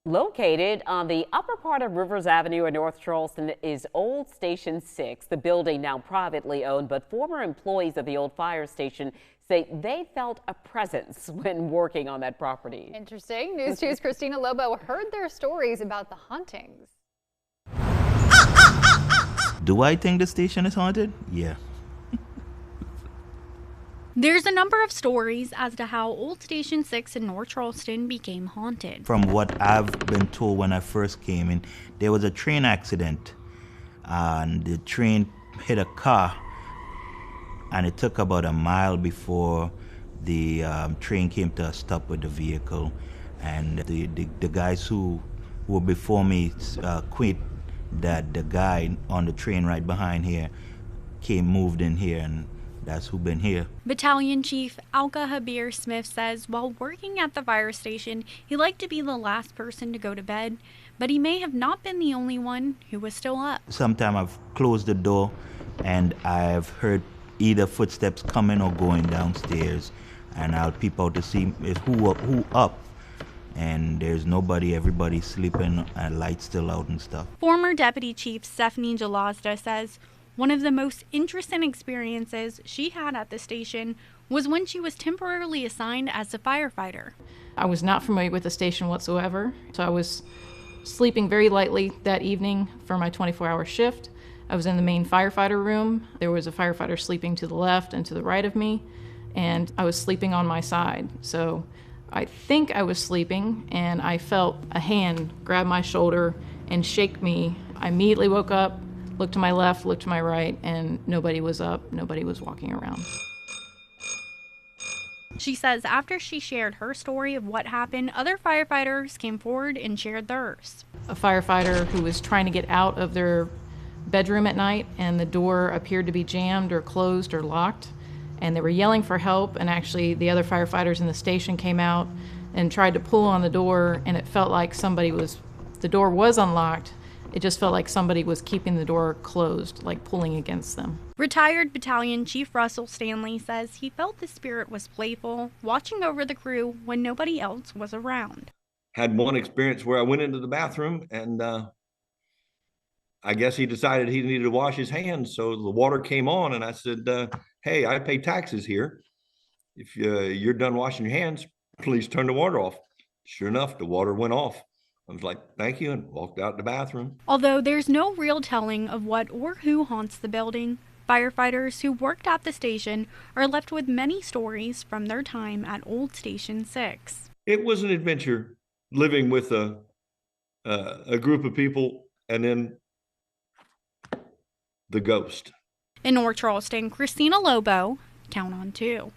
Located on the upper part of Rivers Avenue in North Charleston is Old Station 6, the building now privately owned, but former employees of the old fire station say they felt a presence when working on that property. Interesting. News 2's Christina Lobo heard their stories about the hauntings. Do I think the station is haunted? Yeah. There's a number of stories as to how Old Station 6 in North Charleston became haunted. From what I've been told when I first came in, there was a train accident and the train hit a car, and it took about a mile before the train came to a stop with the vehicle, and the guys who were before me quit. That the guy on the train right behind here moved in here, and that's who been here. Battalion Chief Alka Habir Smith says while working at the fire station, he liked to be the last person to go to bed, but he may have not been the only one who was still up. Sometimes I've closed the door and I've heard either footsteps coming or going downstairs, and I'll peep out to see if who up. And there's nobody, everybody's sleeping, and lights still out and stuff. Former Deputy Chief Stephanie Jalazda says one of the most interesting experiences she had at the station was when she was temporarily assigned as a firefighter. I was not familiar with the station whatsoever, so I was sleeping very lightly that evening for my 24-hour shift. I was in the main firefighter room. There was a firefighter sleeping to the left and to the right of me, and I was sleeping on my side. So I think I was sleeping, and I felt a hand grab my shoulder and shake me. I immediately woke up, looked to my left, looked to my right, and nobody was up, nobody was walking around. She says after she shared her story of what happened, other firefighters came forward and shared theirs. A firefighter who was trying to get out of their bedroom at night, and the door appeared to be jammed or closed or locked, and they were yelling for help, and actually the other firefighters in the station came out and tried to pull on the door, and it felt like the door was unlocked. It just felt like somebody was keeping the door closed, like pulling against them. Retired Battalion Chief Russell Stanley says he felt the spirit was playful, watching over the crew when nobody else was around. Had one experience where I went into the bathroom, and I guess he decided he needed to wash his hands, so the water came on, and I said, hey, I pay taxes here. If you're done washing your hands, please turn the water off. Sure enough, the water went off. I was like, thank you, and walked out the bathroom. Although there's no real telling of what or who haunts the building, firefighters who worked at the station are left with many stories from their time at Old Station 6. It was an adventure living with a group of people, and then the ghost. In North Charleston, Christina Lobo, Count on 2.